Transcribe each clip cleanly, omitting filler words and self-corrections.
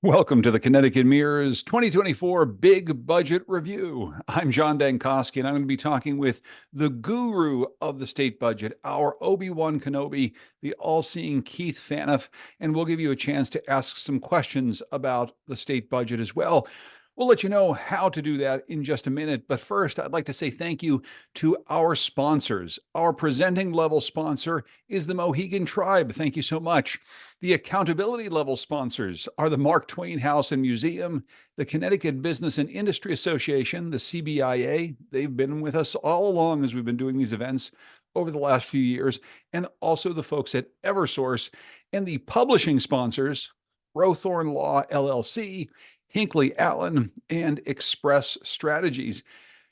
Welcome to the Connecticut Mirror's 2024 Big Budget Review. I'm John Dankosky, and I'm going to be talking with the guru of the state budget, our Obi-Wan Kenobi, the all-seeing Keith Phaneuf, and we'll give you a chance to ask some questions about the state budget as well. We'll let you know how to do that in just a minute. But first, I'd like to say thank you to our sponsors. Our presenting level sponsor is the Mohegan Tribe. Thank you so much. The accountability level sponsors are the Mark Twain House and Museum, the Connecticut Business and Industry Association, the CBIA. They've been with us all along as we've been doing these events over the last few years, and also the folks at Eversource and the publishing sponsors, Rowthorne Law LLC, Hinckley Allen, and Express Strategies.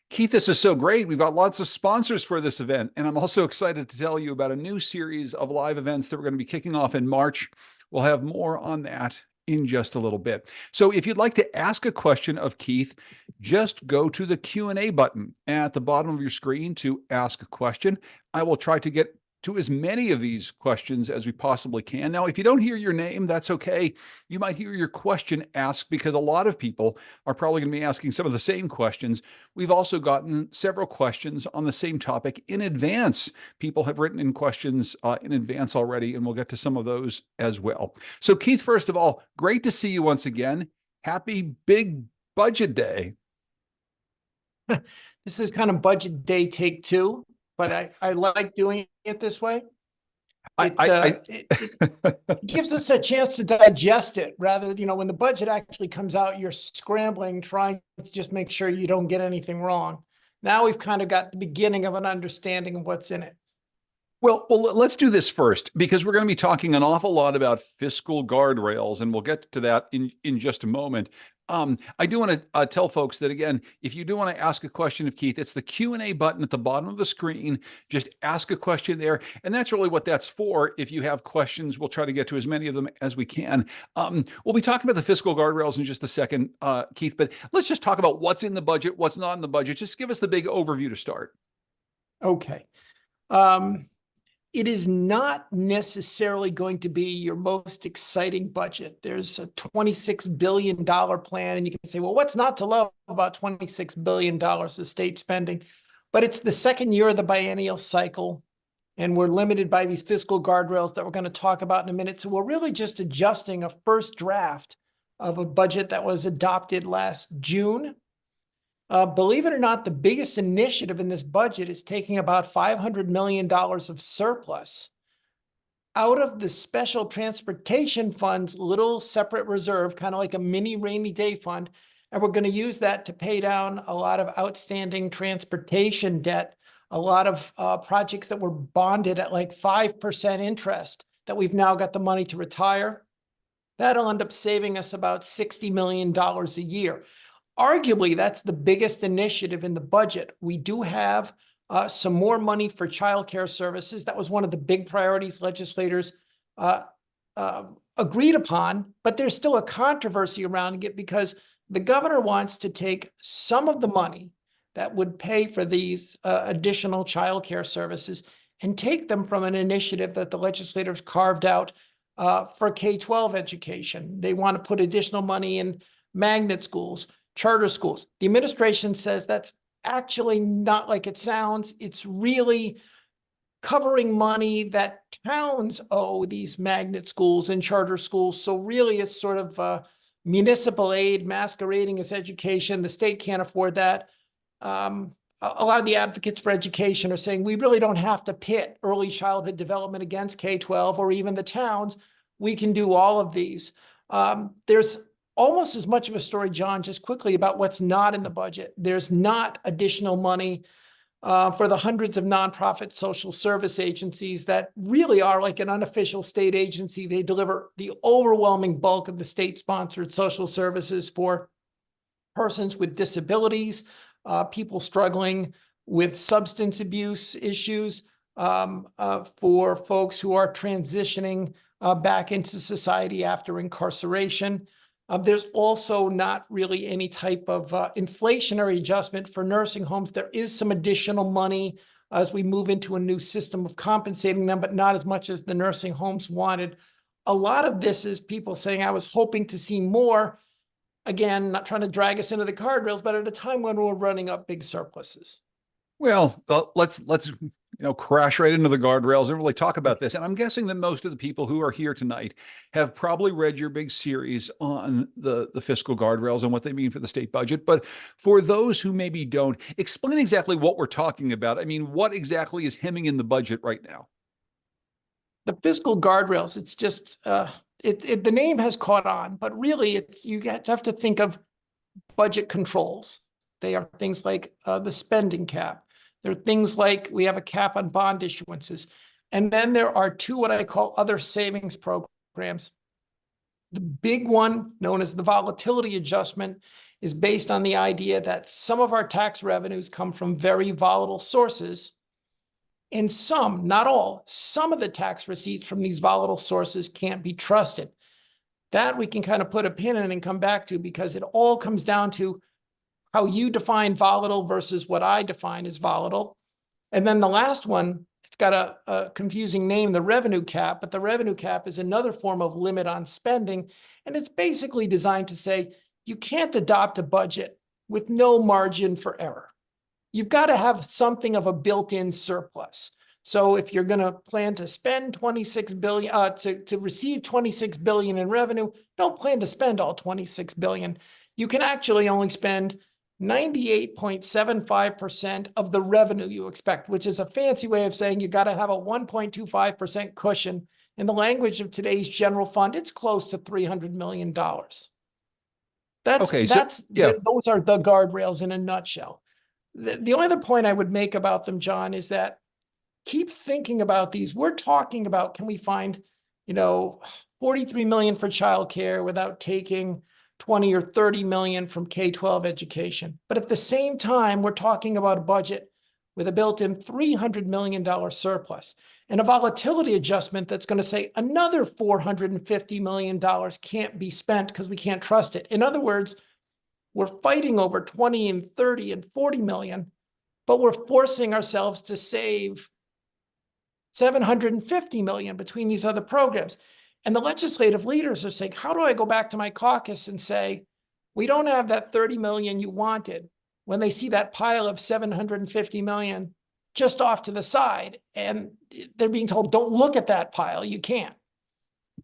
Keith, this is so great. We've got lots of sponsors for this event, and I'm also excited to tell you about a new series of live events that we're going to be kicking off in March. We'll have more on that in just a little bit. So if you'd like to ask a question of Keith, just go to the Q&A button at the bottom of your screen to ask a question. I will try to get to as many of these questions as we possibly can. Now, if you don't hear your name, that's okay. You might hear your question asked because a lot of people are probably going to be asking some of the same questions. We've also gotten several questions on the same topic in advance. People have written in questions in advance already, and we'll get to some of those as well. So, Keith, first of all, great to see you once again. Happy Big Budget Day. This is kind of budget day take two, but I like doing it this way. It gives us a chance to digest it rather, when the budget actually comes out, you're scrambling, trying to just make sure you don't get anything wrong. Now we've kind of got the beginning of an understanding of what's in it. Well, let's do this first because we're going to be talking an awful lot about fiscal guardrails, and we'll get to that in just a moment. I do want to tell folks that, again, if you do want to ask a question of Keith, it's the Q&A button at the bottom of the screen. Just ask a question there. And that's really what that's for. If you have questions, we'll try to get to as many of them as we can. We'll be talking about the fiscal guardrails in just a second, Keith, but let's just talk about what's in the budget, what's not in the budget. Just give us the big overview to start. Okay. It is not necessarily going to be your most exciting budget. There's a $26 billion plan, and you can say, well, what's not to love about $26 billion of state spending? But it's the second year of the biennial cycle, and we're limited by these fiscal guardrails that we're going to talk about in a minute. So we're really just adjusting a first draft of a budget that was adopted last June. Believe it or not, the biggest initiative in this budget is taking about $500 million of surplus out of the special transportation fund's little separate reserve, kind of like a mini rainy day fund. And we're going to use that to pay down a lot of outstanding transportation debt, a lot of projects that were bonded at like 5% interest that we've now got the money to retire. That'll end up saving us about $60 million a year. Arguably, that's the biggest initiative in the budget. We do have some more money for childcare services. That was one of the big priorities legislators agreed upon, but there's still a controversy around it because the governor wants to take some of the money that would pay for these additional childcare services and take them from an initiative that the legislators carved out for K-12 education. They want to put additional money in magnet schools, charter schools. The administration says that's actually not like it sounds. It's really covering money that towns owe these magnet schools and charter schools. So really it's sort of municipal aid masquerading as education. The state can't afford that. A lot of the advocates for education are saying we really don't have to pit early childhood development against K-12 or even the towns. We can do all of these. There's almost as much of a story, John, just quickly about what's not in the budget. There's not additional money for the hundreds of nonprofit social service agencies that really are like an unofficial state agency. They deliver the overwhelming bulk of the state-sponsored social services for persons with disabilities, people struggling with substance abuse issues, for folks who are transitioning back into society after incarceration. There's also not really any type of inflationary adjustment for nursing homes. There is some additional money as we move into a new system of compensating them, but not as much as the nursing homes wanted. a lot of this is people saying, I was hoping to see more. Again, not trying to drag us into the guardrails, but at a time when we're running up big surpluses. Well, let's crash right into the guardrails and really talk about this. And I'm guessing that most of the people who are here tonight have probably read your big series on the fiscal guardrails and what they mean for the state budget. But for those who maybe don't, explain exactly what we're talking about. I mean, what exactly is hemming in the budget right now? The fiscal guardrails, it's just the name has caught on, but really you have to think of budget controls. They are things like the spending cap. There are things like we have a cap on bond issuances. And then there are two what I call other savings programs. The big one, known as the volatility adjustment, is based on the idea that some of our tax revenues come from very volatile sources. And some, not all, some of the tax receipts from these volatile sources can't be trusted. That we can kind of put a pin in and come back to, because it all comes down to how you define volatile versus what I define as volatile. And then the last one, it's got a confusing name, the revenue cap, but the revenue cap is another form of limit on spending. And it's basically designed to say you can't adopt a budget with no margin for error. You've got to have something of a built-in surplus. So if you're going to plan to spend 26 billion, to receive 26 billion in revenue, don't plan to spend all 26 billion. You can actually only spend 98.75% of the revenue you expect, which is a fancy way of saying you got to have a 1.25% cushion. In the language of today's general fund, it's close to $300 million. Those are the guardrails in a nutshell. The only other point I would make about them, John, is that keep thinking about these. We're talking about, can we find, 43 million for childcare without taking 20 or 30 million from K-12 education. But at the same time, we're talking about a budget with a built-in $300 million surplus and a volatility adjustment that's going to say another $450 million can't be spent because we can't trust it. In other words, we're fighting over 20 and 30 and 40 million, but we're forcing ourselves to save 750 million between these other programs. And the legislative leaders are saying, how do I go back to my caucus and say, we don't have that 30 million you wanted, when they see that pile of 750 million just off to the side, and they're being told, don't look at that pile, you can't.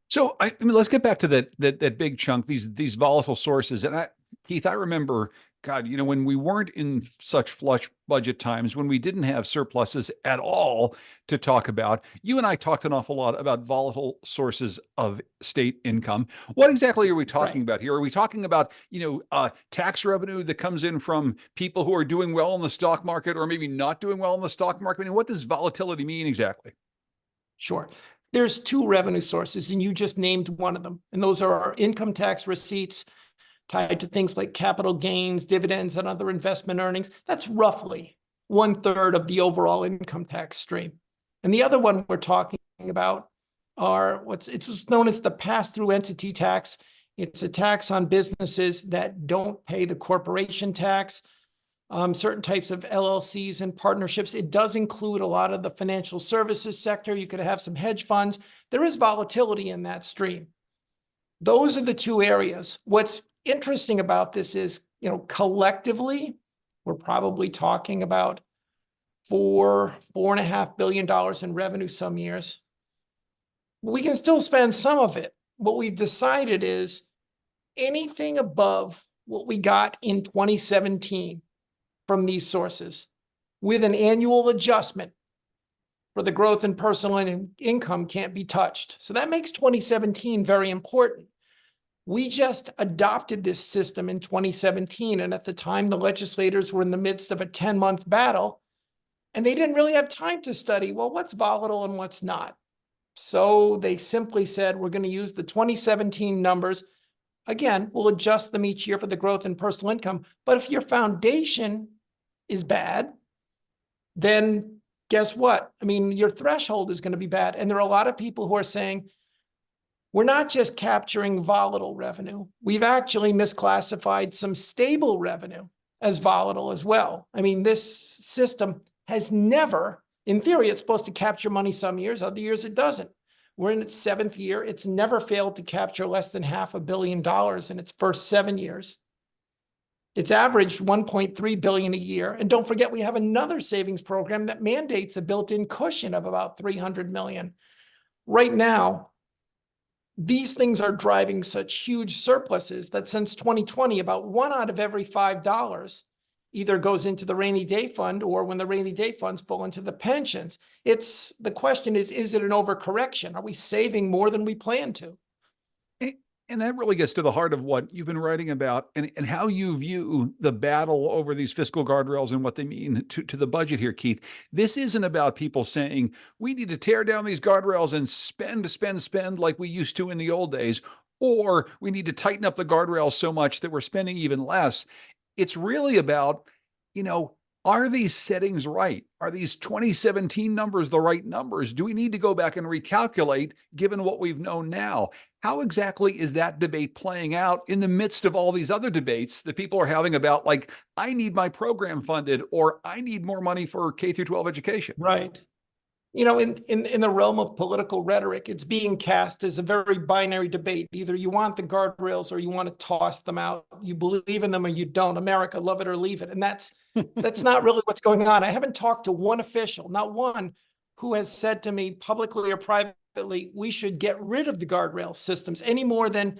So I mean, let's get back to that big chunk, these volatile sources. And Keith, I remember, God, when we weren't in such flush budget times, when we didn't have surpluses at all to talk about, you and I talked an awful lot about volatile sources of state income. What exactly are we talking about here? Are we talking about, tax revenue that comes in from people who are doing well in the stock market or maybe not doing well in the stock market? I mean, what does volatility mean exactly? Sure. There's two revenue sources, and you just named one of them. And those are our income tax receipts tied to things like capital gains, dividends, and other investment earnings. That's roughly 1/3 of the overall income tax stream. And the other one we're talking about are it's known as the pass-through entity tax. It's a tax on businesses that don't pay the corporation tax, certain types of LLCs and partnerships. It does include a lot of the financial services sector. You could have some hedge funds. There is volatility in that stream. Those are the two areas. What's interesting about this is, collectively, we're probably talking about $4.5 billion in revenue some years. We can still spend some of it. What we've decided is anything above what we got in 2017 from these sources, with an annual adjustment for the growth in personal income, can't be touched. So that makes 2017 very important. We just adopted this system in 2017, and at the time, the legislators were in the midst of a 10-month battle, and they didn't really have time to study, well, what's volatile and what's not. So they simply said, we're going to use the 2017 numbers. Again, we'll adjust them each year for the growth in personal income. But if your foundation is bad, then guess what? I mean, your threshold is going to be bad. And there are a lot of people who are saying, we're not just capturing volatile revenue. We've actually misclassified some stable revenue as volatile as well. I mean, this system has never, in theory, it's supposed to capture money some years, other years it doesn't. We're in its seventh year. It's never failed to capture less than $500 million in its first 7 years. It's averaged $1.3 billion a year. And don't forget, we have another savings program that mandates a built-in cushion of about $300 million. Right now, these things are driving such huge surpluses that since 2020, about 1 out of every $5 either goes into the rainy day fund, or when the rainy day funds fall into the pensions. The question is it an overcorrection? Are we saving more than we plan to? And that really gets to the heart of what you've been writing about, and how you view the battle over these fiscal guardrails and what they mean to the budget here, Keith. This isn't about people saying we need to tear down these guardrails and spend like we used to in the old days, or we need to tighten up the guardrails so much that we're spending even less. It's really about, are these settings right? Are these 2017 numbers the right numbers? Do we need to go back and recalculate given what we've known now? How exactly is that debate playing out in the midst of all these other debates that people are having about, like, I need my program funded, or I need more money for K through 12 education? Right. In the realm of political rhetoric, it's being cast as a very binary debate. Either you want the guardrails or you want to toss them out. You believe in them or you don't. America, love it or leave it. And that's not really what's going on. I haven't talked to one official, not one, who has said to me publicly or privately, we should get rid of the guardrail systems, any more than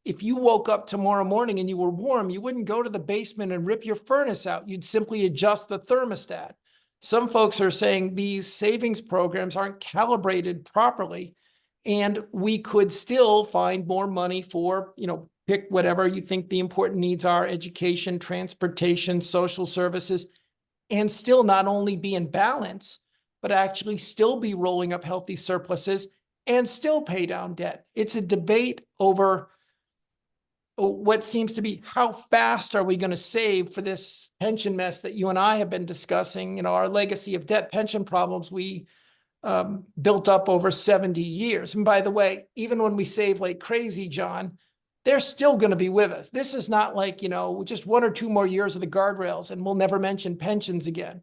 if you woke up tomorrow morning and you were warm, you wouldn't go to the basement and rip your furnace out. You'd simply adjust the thermostat. Some folks are saying these savings programs aren't calibrated properly, and we could still find more money for, pick whatever you think the important needs are, education, transportation, social services, and still not only be in balance, but actually still be rolling up healthy surpluses and still pay down debt. It's a debate over what seems to be how fast are we going to save for this pension mess that you and I have been discussing, our legacy of debt pension problems we built up over 70 years. And by the way, even when we save like crazy, John, they're still going to be with us. This is not like, just 1 or 2 more years of the guardrails and we'll never mention pensions again.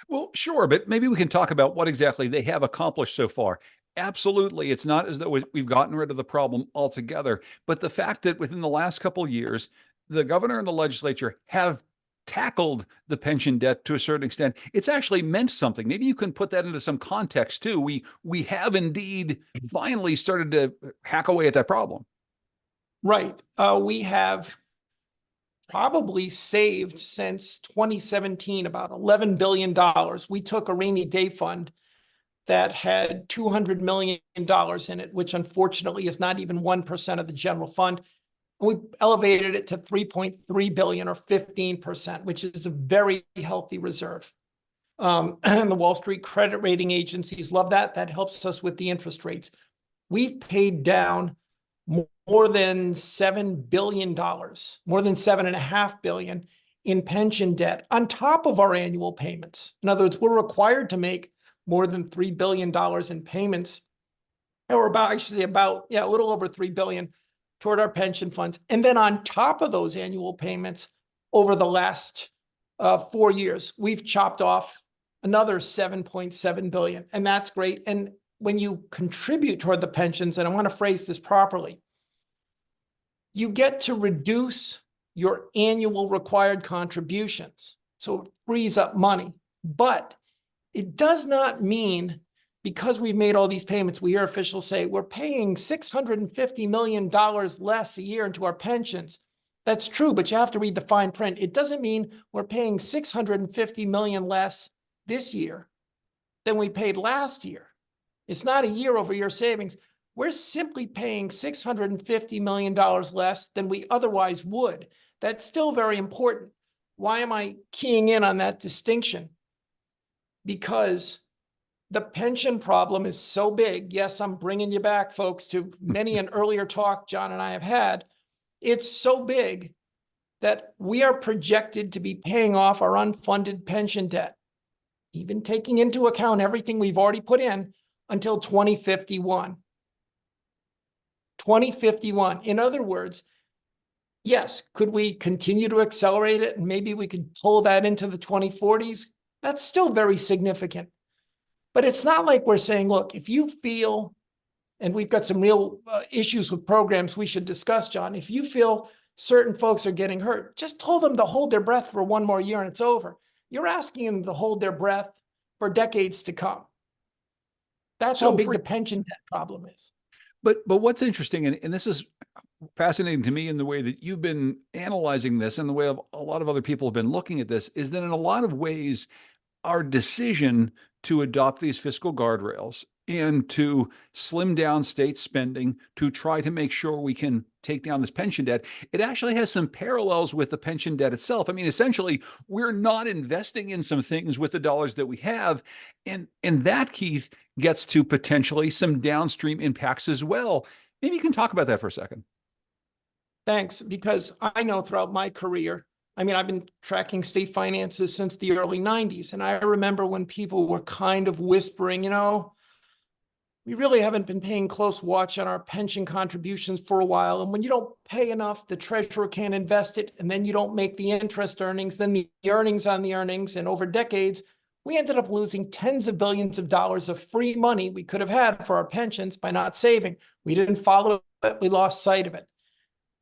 Well, sure, but maybe we can talk about what exactly they have accomplished so far. Absolutely, it's not as though we've gotten rid of the problem altogether, but the fact that within the last couple of years, the governor and the legislature have tackled the pension debt to a certain extent, it's actually meant something. Maybe you can put that into some context too. We have indeed finally started to hack away at that problem. Right. We have probably saved since 2017 about $11 billion. We took a rainy day fund that had $200 million in it, which unfortunately is not even 1% of the general fund. We elevated it to 3.3 billion, or 15%, which is a very healthy reserve. And the Wall Street credit rating agencies love that. That helps us with the interest rates. We've paid down more than $7 billion, more than $7.5 billion in pension debt on top of our annual payments. In other words, we're required to make more than $3 billion in payments, or a little over $3 billion toward our pension funds. And then on top of those annual payments, over the last 4 years, we've chopped off another $7.7 billion. And that's great. And when you contribute toward the pensions, and I want to phrase this properly, you get to reduce your annual required contributions. So it frees up money. But it does not mean, because we've made all these payments, we hear officials say we're paying $650 million less a year into our pensions. That's true, but you have to read the fine print. It doesn't mean we're paying $650 million less this year than we paid last year. It's not a year-over-year savings. We're simply paying $650 million less than we otherwise would. That's still very important. Why am I keying in on that distinction? Because the pension problem is so big. Yes, I'm bringing you back, folks, to many an earlier talk John and I have had. It's so big that we are projected to be paying off our unfunded pension debt, even taking into account everything we've already put in, until 2051. 2051. In other words, yes, could we continue to accelerate it and maybe we could pull that into the 2040s? That's still very significant. But it's not like we're saying, look, if you feel and we've got some real issues with programs we should discuss, John. If you feel certain folks are getting hurt, just tell them to hold their breath for one more year and it's over. You're asking them to hold their breath for decades to come. That's how So big for the pension debt problem is. but what's interesting, and this is fascinating to me in the way that you've been analyzing this and the way a lot of other people have been looking at this, is that in a lot of ways, our decision to adopt these fiscal guardrails and to slim down state spending to try to make sure we can take down this pension debt, it actually has some parallels with the pension debt itself. I mean, essentially, we're not investing in some things with the dollars that we have. And that, Keith, gets to potentially some downstream impacts as well. Maybe you can talk about that for a second. Thanks, because I know throughout my career, I mean, I've been tracking state finances since the early 90s. And I remember when people were kind of whispering, we really haven't been paying close watch on our pension contributions for a while. And when you don't pay enough, the treasurer can't invest it. And then you don't make the interest earnings, then the earnings on the earnings. And over decades, we ended up losing tens of billions of dollars of free money we could have had for our pensions by not saving. We didn't follow it. We lost sight of it.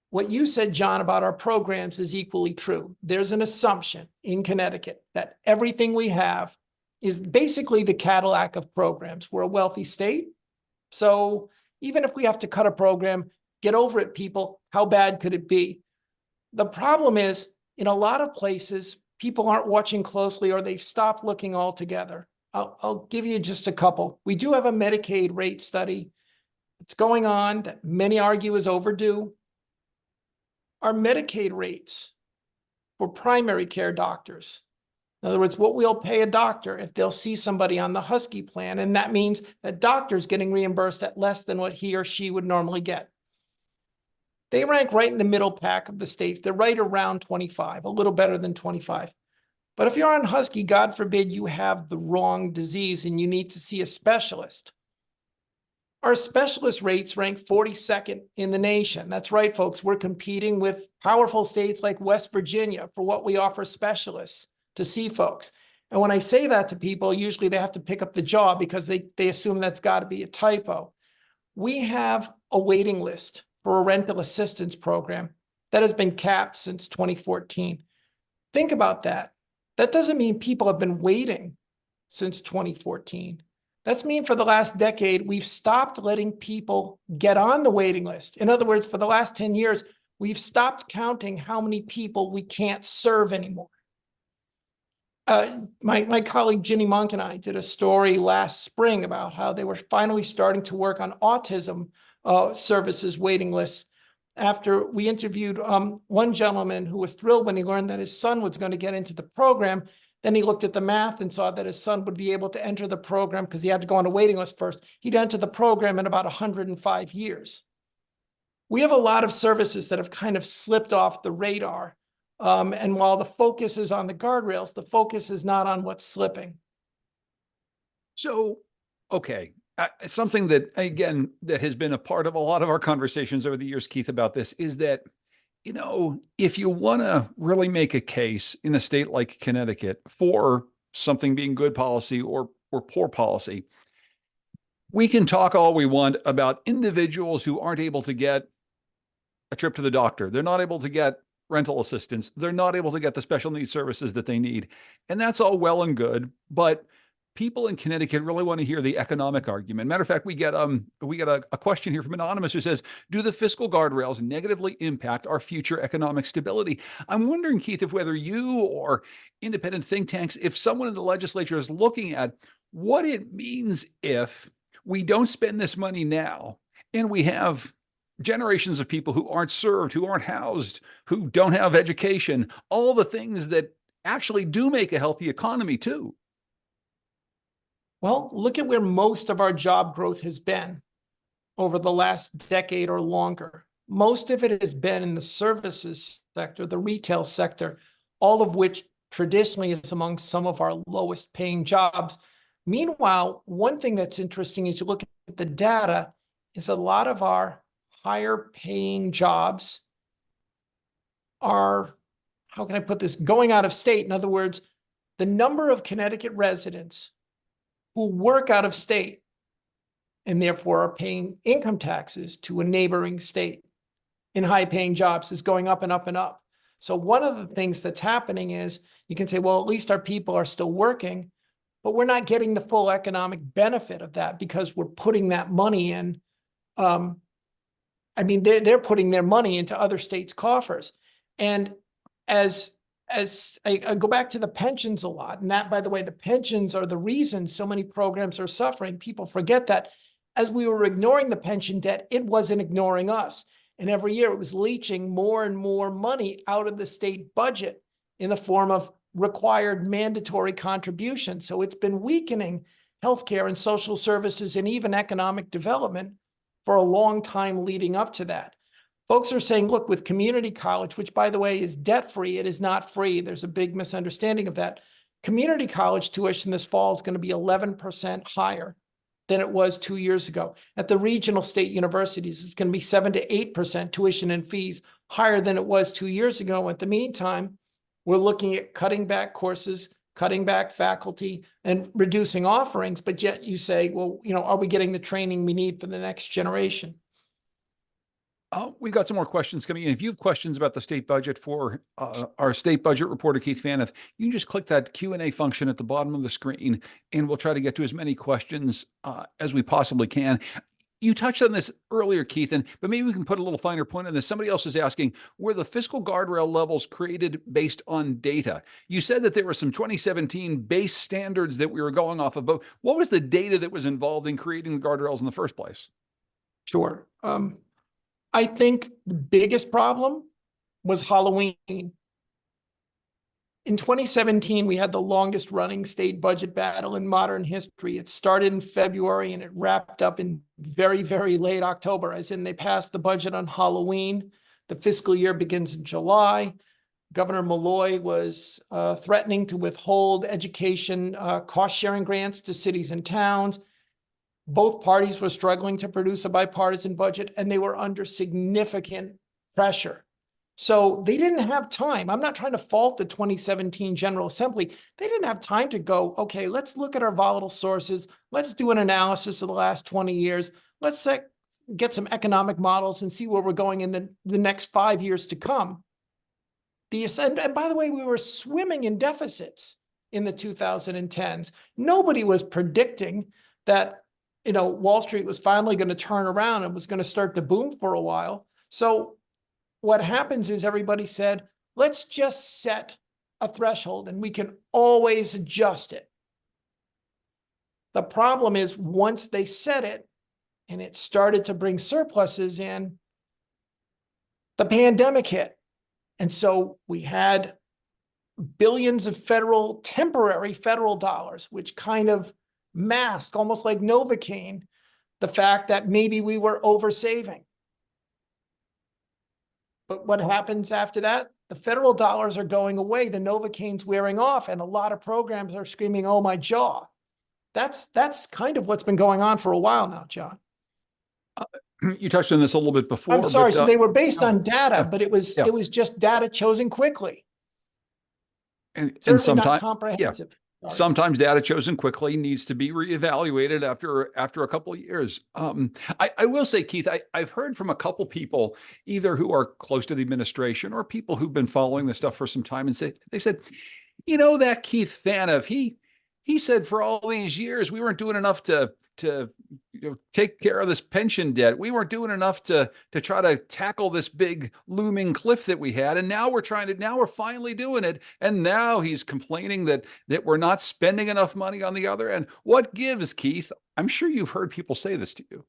What you said, John, about our programs is equally true. There's an assumption in Connecticut that everything we have is basically the Cadillac of programs. We're a wealthy state. So even if we have to cut a program, get over it, people. How bad could it be? The problem is, in a lot of places, people aren't watching closely or they've stopped looking altogether. I'll give you just a couple. We do have a Medicaid rate study that's going on that many argue is overdue. Our Medicaid rates for primary care doctors, in other words, what we'll pay a doctor if they'll see somebody on the Husky plan, and that means that doctor's getting reimbursed at less than what he or she would normally get. They rank right in the middle pack of the states. They're right around 25, a little better than 25. But if you're on Husky, God forbid you have the wrong disease and you need to see a specialist. Our specialist rates rank 42nd in the nation. That's right, folks. We're competing with powerful states like West Virginia for what we offer specialists to see folks. And when I say that to people, usually they have to pick up the jaw because they assume that's got to be a typo. We have a waiting list for a rental assistance program that has been capped since 2014. Think about that. That doesn't mean people have been waiting since 2014. That's mean for the last decade, we've stopped letting people get on the waiting list. In other words, for the last 10 years, we've stopped counting how many people we can't serve anymore. My colleague Ginny Monk and I did a story last spring about how they were finally starting to work on autism services waiting lists after we interviewed one gentleman who was thrilled when he learned that his son was going to get into the program. Then he looked at the math and saw that his son would be able to enter the program because he had to go on a waiting list first. He'd enter the program in about 105 years. We have a lot of services that have kind of slipped off the radar. And while the focus is on the guardrails, the focus is not on what's slipping. So, okay. Something that, again, that has been a part of a lot of our conversations over the years, Keith, about this is that, if you want to really make a case in a state like Connecticut for something being good policy or poor policy, we can talk all we want about individuals who aren't able to get a trip to the doctor. They're not able to get rental assistance. They're not able to get the special needs services that they need. And that's all well and good, but people in Connecticut really want to hear the economic argument. Matter of fact, we get a question here from Anonymous who says, do the fiscal guardrails negatively impact our future economic stability? I'm wondering, Keith, if whether you or independent think tanks, if someone in the legislature is looking at what it means if we don't spend this money now and we have generations of people who aren't served, who aren't housed, who don't have education, all the things that actually do make a healthy economy too. Well, look at where most of our job growth has been over the last decade or longer. Most of it has been in the services sector, the retail sector, all of which traditionally is among some of our lowest paying jobs. Meanwhile, one thing that's interesting is you look at the data is a lot of our higher paying jobs are, how can I put this, going out of state. In other words, the number of Connecticut residents who work out of state and therefore are paying income taxes to a neighboring state in high-paying jobs is going up and up and up. So one of the things that's happening is you can say, well, at least our people are still working, but we're not getting the full economic benefit of that because we're putting that money in. I mean, they're putting their money into other states' coffers. And as I go back to the pensions a lot, and that, by the way, the pensions are the reason so many programs are suffering. People forget that as we were ignoring the pension debt, it wasn't ignoring us. And every year it was leaching more and more money out of the state budget in the form of required mandatory contributions. So it's been weakening healthcare and social services and even economic development for a long time leading up to that. Folks are saying, look, with community college, which by the way is debt-free, it is not free. There's a big misunderstanding of that. Community college tuition this fall is going to be 11% higher than it was 2 years ago. At the regional state universities, it's going to be 7 to 8% tuition and fees higher than it was 2 years ago. At the meantime, we're looking at cutting back courses, cutting back faculty, and reducing offerings. But yet you say, well, are we getting the training we need for the next generation? We've got some more questions coming in. If you have questions about the state budget for our state budget reporter, Keith Phaneuf, you can just click that Q&A function at the bottom of the screen, and we'll try to get to as many questions as we possibly can. You touched on this earlier, Keith, but maybe we can put a little finer point on this. Somebody else is asking, were the fiscal guardrail levels created based on data? You said that there were some 2017 base standards that we were going off of, but what was the data that was involved in creating the guardrails in the first place? Sure. I think the biggest problem was Halloween. In 2017, we had the longest running state budget battle in modern history. It started in February and it wrapped up in very, very late October, as in they passed the budget on Halloween. The fiscal year begins in July. Governor Malloy was threatening to withhold education cost-sharing grants to cities and towns. Both parties were struggling to produce a bipartisan budget, and they were under significant pressure. So they didn't have time. I'm not trying to fault the 2017 General Assembly. They didn't have time to go, okay, let's look at our volatile sources. Let's do an analysis of the last 20 years. Let's get some economic models and see where we're going in the next 5 years to come. And by the way, we were swimming in deficits in the 2010s. Nobody was predicting that Wall Street was finally going to turn around and was going to start to boom for a while. So what happens is everybody said, let's just set a threshold and we can always adjust it. The problem is once they set it and it started to bring surpluses in, the pandemic hit. And so we had billions of temporary federal dollars, which kind of masked, almost like Novocaine, the fact that maybe we were oversaving. But what happens after that? The federal dollars are going away, the Novocaine's wearing off, and a lot of programs are screaming, oh, my jaw. That's kind of what's been going on for a while now, John. You touched on this a little bit before. I'm sorry, so they were based on data, yeah, but it was just data chosen quickly. And Certainly not sometimes, comprehensive. Sometimes data chosen quickly needs to be reevaluated after a couple of years. I will say, Keith, I've heard from a couple people, either who are close to the administration or people who've been following this stuff for some time, and they said, that Keith Phaneuf, he said for all these years we weren't doing enough to take care of this pension debt. We weren't doing enough to try to tackle this big looming cliff that we had. And now we're finally doing it. And now he's complaining that we're not spending enough money on the other end. What gives, Keith? I'm sure you've heard people say this to you.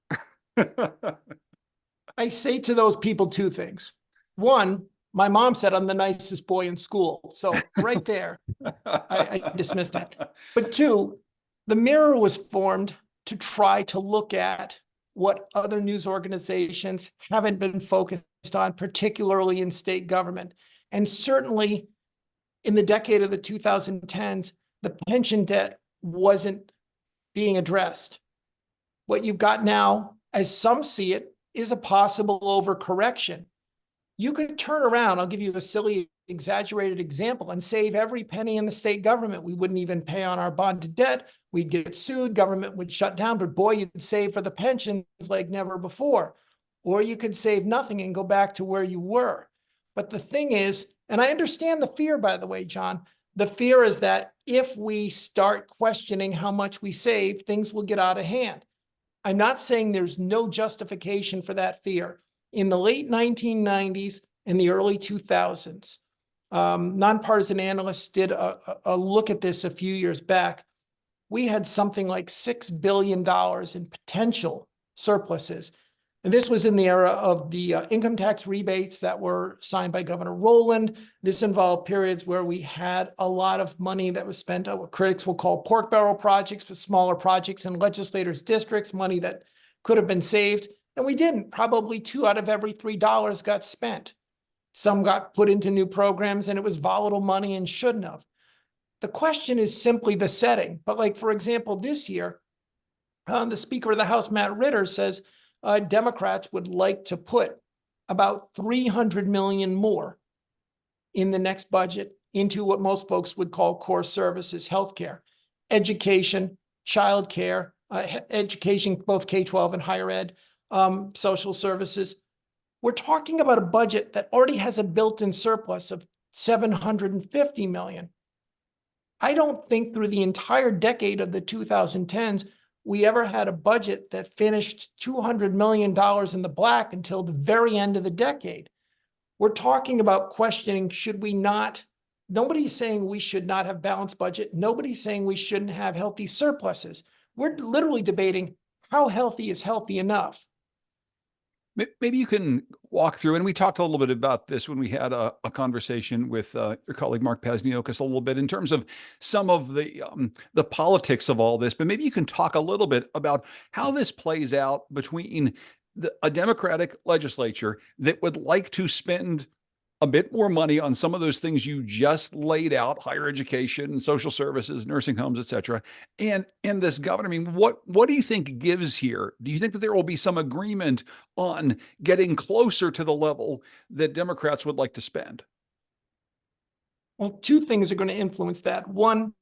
I say to those people two things. One, my mom said I'm the nicest boy in school. So right there, I dismissed that. But two, the Mirror was formed to try to look at what other news organizations haven't been focused on, particularly in state government. And certainly in the decade of the 2010s, the pension debt wasn't being addressed. What you've got now, as some see it, is a possible overcorrection. You could turn around. I'll give you a silly exaggerated example and save every penny in the state government. We wouldn't even pay on our bonded debt. We'd get sued, government would shut down, but boy, you'd save for the pensions like never before. Or you could save nothing and go back to where you were. But the thing is, and I understand the fear, by the way, John, the fear is that if we start questioning how much we save, things will get out of hand. I'm not saying there's no justification for that fear. In the late 1990s and the early 2000s, nonpartisan analysts did a look at this a few years back. We had something like $6 billion in potential surpluses. And this was in the era of the income tax rebates that were signed by Governor Rowland. This involved periods where we had a lot of money that was spent on what critics will call pork barrel projects, but smaller projects in legislators' districts, money that could have been saved. And we didn't. Probably 2 out of every $3 got spent. Some got put into new programs and it was volatile money and shouldn't have. The question is simply the setting. But like, for example, this year, the Speaker of the House, Matt Ritter, says Democrats would like to put about $300 million more in the next budget into what most folks would call core services, healthcare, education, childcare, education, both K-12 and higher ed, social services. We're talking about a budget that already has a built-in surplus of $750 million. I don't think through the entire decade of the 2010s, we ever had a budget that finished $200 million in the black until the very end of the decade. We're talking about questioning, should we not? Nobody's saying we should not have balanced budget. Nobody's saying we shouldn't have healthy surpluses. We're literally debating how healthy is healthy enough. Maybe you can walk through, and we talked a little bit about this when we had a conversation with your colleague Mark Pazniokis a little bit in terms of some of the politics of all this, but maybe you can talk a little bit about how this plays out between a Democratic legislature that would like to spend a bit more money on some of those things you just laid out, higher education, social services, nursing homes, et cetera, and this governor. I mean, what do you think gives here? Do you think that there will be some agreement on getting closer to the level that Democrats would like to spend? Well, 2 things are going to influence that. One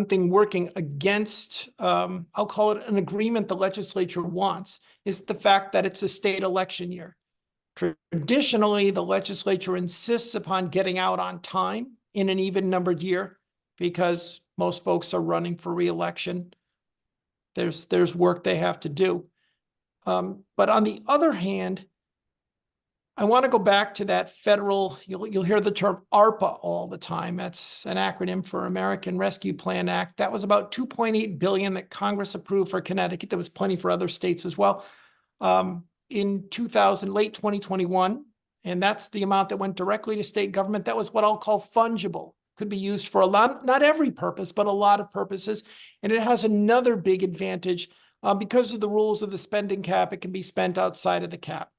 thing working against, I'll call it an agreement the legislature wants, is the fact that it's a state election year. Traditionally, the legislature insists upon getting out on time in an even numbered year because most folks are running for re-election. There's work they have to do. But on the other hand, I want to go back to that federal, you'll hear the term ARPA all the time. That's an acronym for American Rescue Plan Act. That was about $2.8 billion that Congress approved for Connecticut. There was plenty for other states as well. In late 2021, and that's the amount that went directly to state government. That was what I'll call fungible. Could be used for a lot, not every purpose, but a lot of purposes. And it has another big advantage. Because of the rules of the spending cap, it can be spent outside of the cap.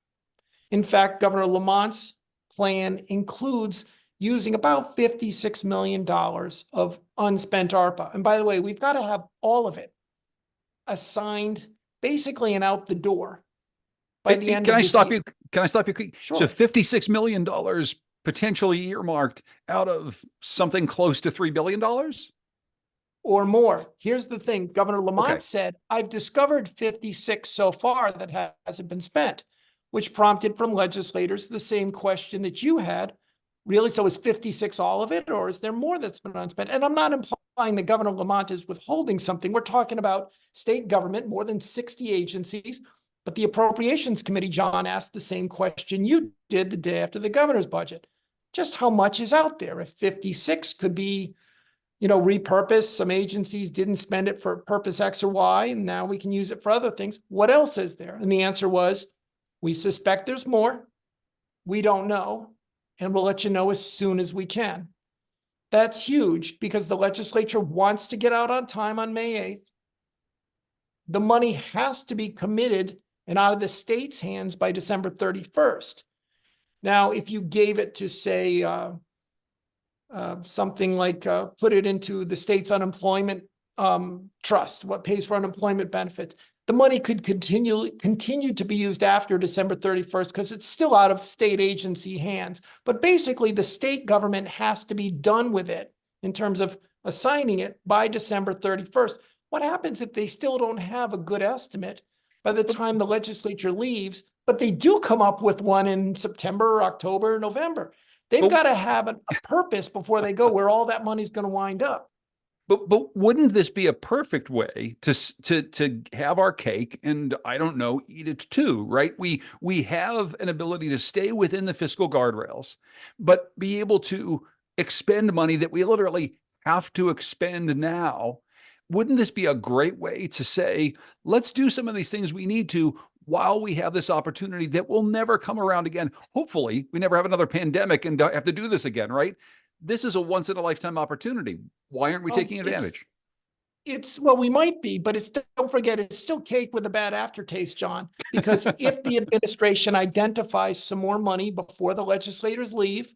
In fact, Governor Lamont's plan includes using about $56 million of unspent ARPA. And by the way, we've got to have all of it assigned basically and out the door by the end of this year. Can I stop you? Sure. So $56 million potentially earmarked out of something close to $3 billion? Or more. Here's the thing. Governor Lamont said, I've discovered 56 so far that hasn't been spent, which prompted from legislators the same question that you had. Really? So is 56 all of it, or is there more that's been unspent? And I'm not implying that Governor Lamont is withholding something. We're talking about state government, more than 60 agencies. But the Appropriations Committee, John, asked the same question you did the day after the governor's budget. Just how much is out there? If 56 could be, repurposed, some agencies didn't spend it for purpose X or Y, and now we can use it for other things. What else is there? And the answer was, we suspect there's more. We don't know. And we'll let you know as soon as we can. That's huge because the legislature wants to get out on time on May 8th. The money has to be committed and out of the state's hands by December 31st. Now, if you gave it to, say, something like put it into the state's unemployment trust, what pays for unemployment benefits, the money could continue to be used after December 31st because it's still out of state agency hands. But basically, the state government has to be done with it in terms of assigning it by December 31st. What happens if they still don't have a good estimate by the time the legislature leaves, but they do come up with one in September, October, November? They've got to have a purpose before they go where all that money's going to wind up. But wouldn't this be a perfect way to have our cake and, I don't know, eat it too, right? We have an ability to stay within the fiscal guardrails, but be able to expend money that we literally have to expend now. Wouldn't this be a great way to say, let's do some of these things we need to while we have this opportunity that will never come around again? Hopefully, we never have another pandemic and have to do this again, right? This is a once in a lifetime opportunity. Why aren't we taking advantage? Well, we might be, but don't forget, it's still cake with a bad aftertaste, John, because if the administration identifies some more money before the legislators leave,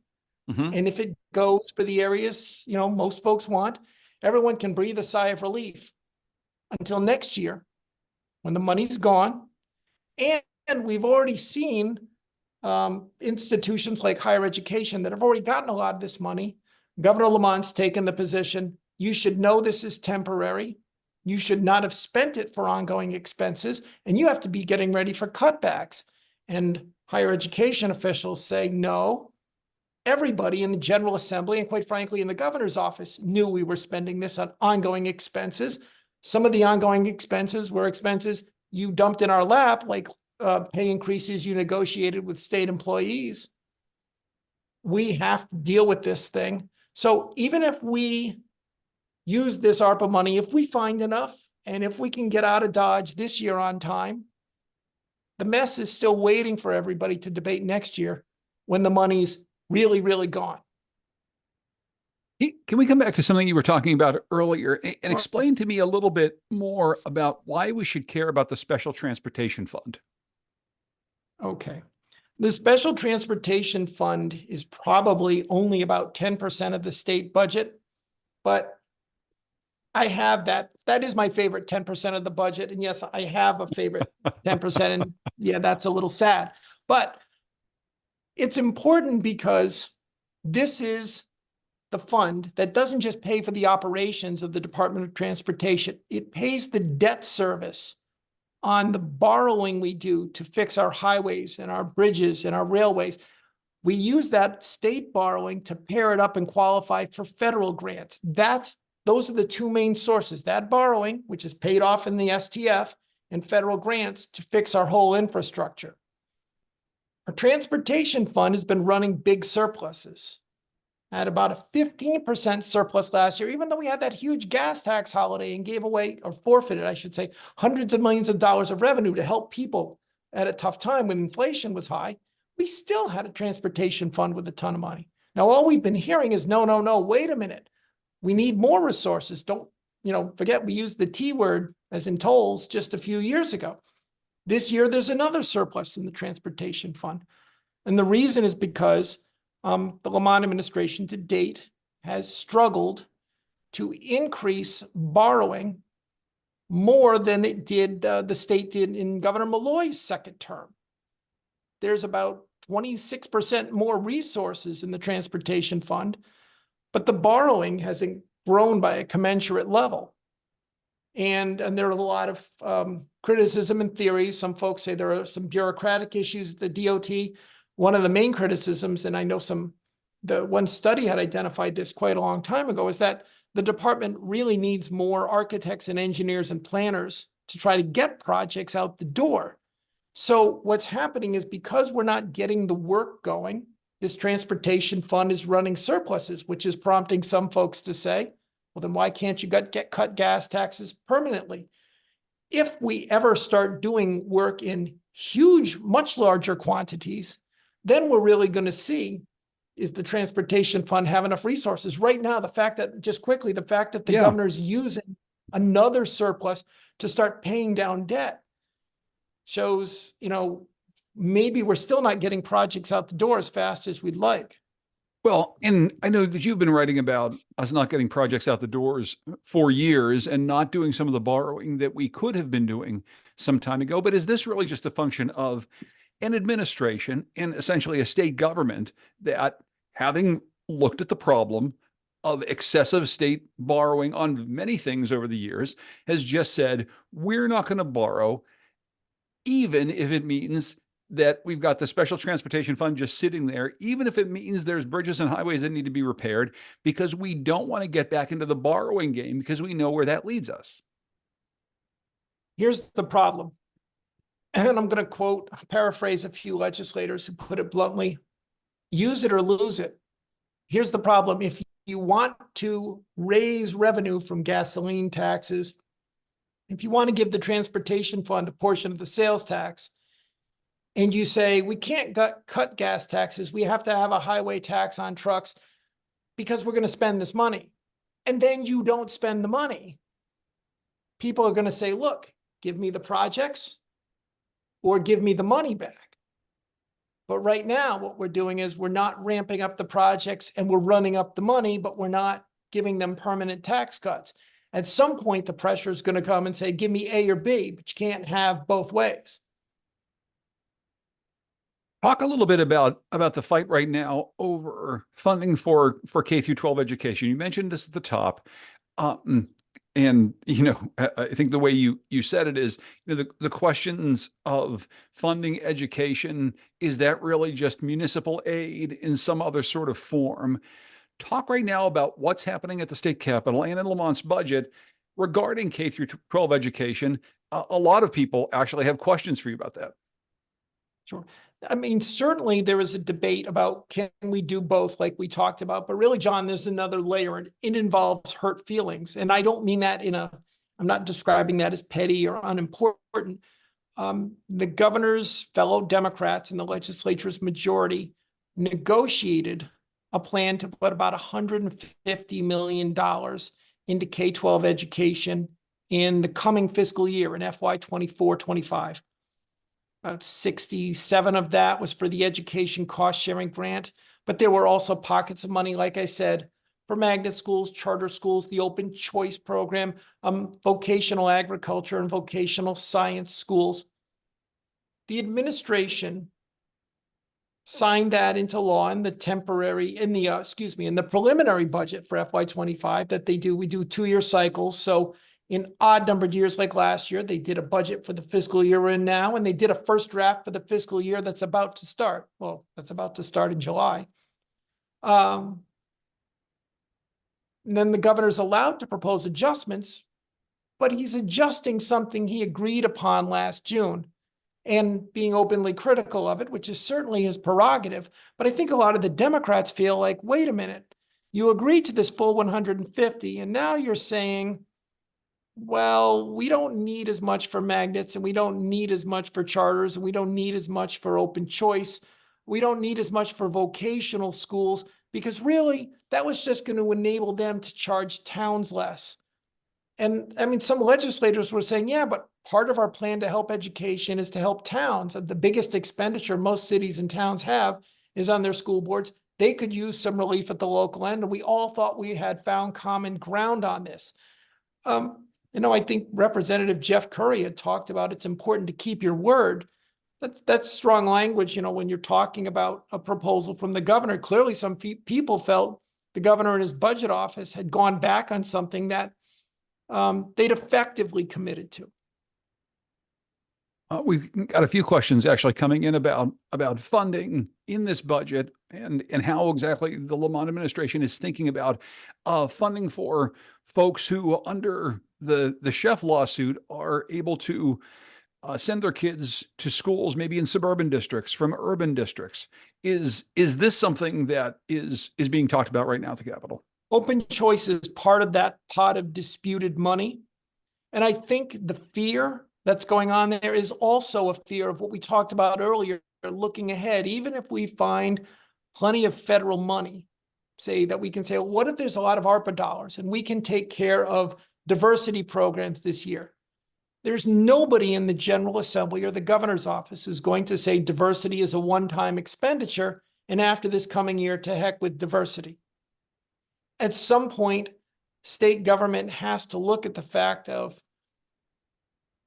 and if it goes for the areas, most folks want, everyone can breathe a sigh of relief until next year when the money's gone. And we've already seen institutions like higher education that have already gotten a lot of this money. Governor Lamont's taken the position, you should know this is temporary. You should not have spent it for ongoing expenses, and you have to be getting ready for cutbacks. And higher education officials say, no, everybody in the General Assembly, and quite frankly, in the governor's office, knew we were spending this on ongoing expenses. Some of the ongoing expenses were expenses you dumped in our lap, like pay increases you negotiated with state employees. We have to deal with this thing. So even if we use this ARPA money, if we find enough, and if we can get out of Dodge this year on time, the mess is still waiting for everybody to debate next year when the money's really, really gone. Can we come back to something you were talking about earlier and explain to me a little bit more about why we should care about the Special Transportation Fund? Okay. The Special Transportation Fund is probably only about 10% of the state budget, but I have that. That is my favorite 10% of the budget. And yes, I have a favorite 10%. And yeah, that's a little sad. But it's important because this is the fund that doesn't just pay for the operations of the Department of Transportation. It pays the debt service on the borrowing we do to fix our highways and our bridges and our railways. We use that state borrowing to pair it up and qualify for federal grants. Those are the two main sources, that borrowing, which is paid off in the STF, and federal grants to fix our whole infrastructure. Our transportation fund has been running big surpluses. Had about a 15% surplus last year, even though we had that huge gas tax holiday and gave away, or forfeited, I should say, hundreds of millions of dollars of revenue to help people at a tough time when inflation was high. We still had a transportation fund with a ton of money. Now, all we've been hearing is, no, wait a minute. We need more resources. Don't, forget we used the T word as in tolls just a few years ago. This year, there's another surplus in the transportation fund. And the reason is because the Lamont administration to date has struggled to increase borrowing more than it did, the state did in Governor Malloy's second term. There's about 26% more resources in the transportation fund, but the borrowing hasn't grown by a commensurate level. And there are a lot of criticism and theories. Some folks say there are some bureaucratic issues at the DOT. One of the main criticisms, and I know the one study had identified this quite a long time ago, is that the department really needs more architects and engineers and planners to try to get projects out the door. So what's happening is because we're not getting the work going, this transportation fund is running surpluses, which is prompting some folks to say, well, then why can't you get cut gas taxes permanently? If we ever start doing work in huge, much larger quantities, then we're really going to see, is the transportation fund have enough resources? Right now, the fact that the governor's using another surplus to start paying down debt shows, maybe we're still not getting projects out the door as fast as we'd like. Well, and I know that you've been writing about us not getting projects out the doors for years and not doing some of the borrowing that we could have been doing some time ago. But is this really just a function of an administration and essentially a state government that, having looked at the problem of excessive state borrowing on many things over the years, has just said, we're not going to borrow, even if it means that we've got the special transportation fund just sitting there, even if it means there's bridges and highways that need to be repaired, because we don't want to get back into the borrowing game because we know where that leads us. Here's the problem. And I'm going to paraphrase a few legislators who put it bluntly: use it or lose it. Here's the problem. If you want to raise revenue from gasoline taxes, if you want to give the transportation fund a portion of the sales tax, and you say, we can't cut gas taxes, we have to have a highway tax on trucks because we're going to spend this money, and then you don't spend the money, people are going to say, look, give me the projects or give me the money back. But right now, what we're doing is we're not ramping up the projects and we're running up the money, but we're not giving them permanent tax cuts. At some point, the pressure is going to come and say, give me A or B, but you can't have both ways. Talk a little bit about the fight right now over funding for K through 12 education. You mentioned this at the top. And, I think the way you said it is, the questions of funding education, is that really just municipal aid in some other sort of form? Talk right now about what's happening at the state capitol and in Lamont's budget regarding K through 12 education. A lot of people actually have questions for you about that. Sure. I mean, certainly there is a debate about, can we do both, like we talked about, but really, John, there's another layer, and it involves hurt feelings. And I don't mean that I'm not describing that as petty or unimportant. The governor's fellow Democrats and the legislature's majority negotiated a plan to put about $150 million into K-12 education in the coming fiscal year, in FY 24-25. About 67 of that was for the education cost sharing grant, but there were also pockets of money, like I said, for magnet schools, charter schools, the open choice program, vocational agriculture and vocational science schools. The administration signed that into law in the preliminary budget for FY25 that we do 2-year cycles. So in odd numbered years like last year, they did a budget for the fiscal year we're in now, and they did a first draft for the fiscal year that's about to start. Well, that's about to start in July. And then the governor's allowed to propose adjustments, but he's adjusting something he agreed upon last June and being openly critical of it, which is certainly his prerogative. But I think a lot of the Democrats feel like, wait a minute, you agreed to this full 150, and now you're saying, well, we don't need as much for magnets, and we don't need as much for charters, and we don't need as much for open choice. We don't need as much for vocational schools, because really that was just going to enable them to charge towns less. And I mean, some legislators were saying, yeah, but part of our plan to help education is to help towns. The biggest expenditure most cities and towns have is on their school boards. They could use some relief at the local end, and we all thought we had found common ground on this. I think Representative Jeff Curry had talked about it's important to keep your word. That's strong language, when you're talking about a proposal from the governor. Clearly, some people felt the governor and his budget office had gone back on something that they'd effectively committed to. We've got a few questions actually coming in about funding in this budget and how exactly the Lamont administration is thinking about funding for folks who, under the chef lawsuit, are able to send their kids to schools maybe in suburban districts from urban districts. Is this something that is being talked about right now at the Capitol? Open choice is part of that pot of disputed money. And I think the fear that's going on there is also a fear of what we talked about earlier, looking ahead. Even if we find plenty of federal money, that we can say, well, what if there's a lot of ARPA dollars and we can take care of diversity programs this year? There's nobody in the General Assembly or the governor's office who's going to say diversity is a one-time expenditure And after this coming year, to heck with diversity. At some point, state government has to look at the fact of,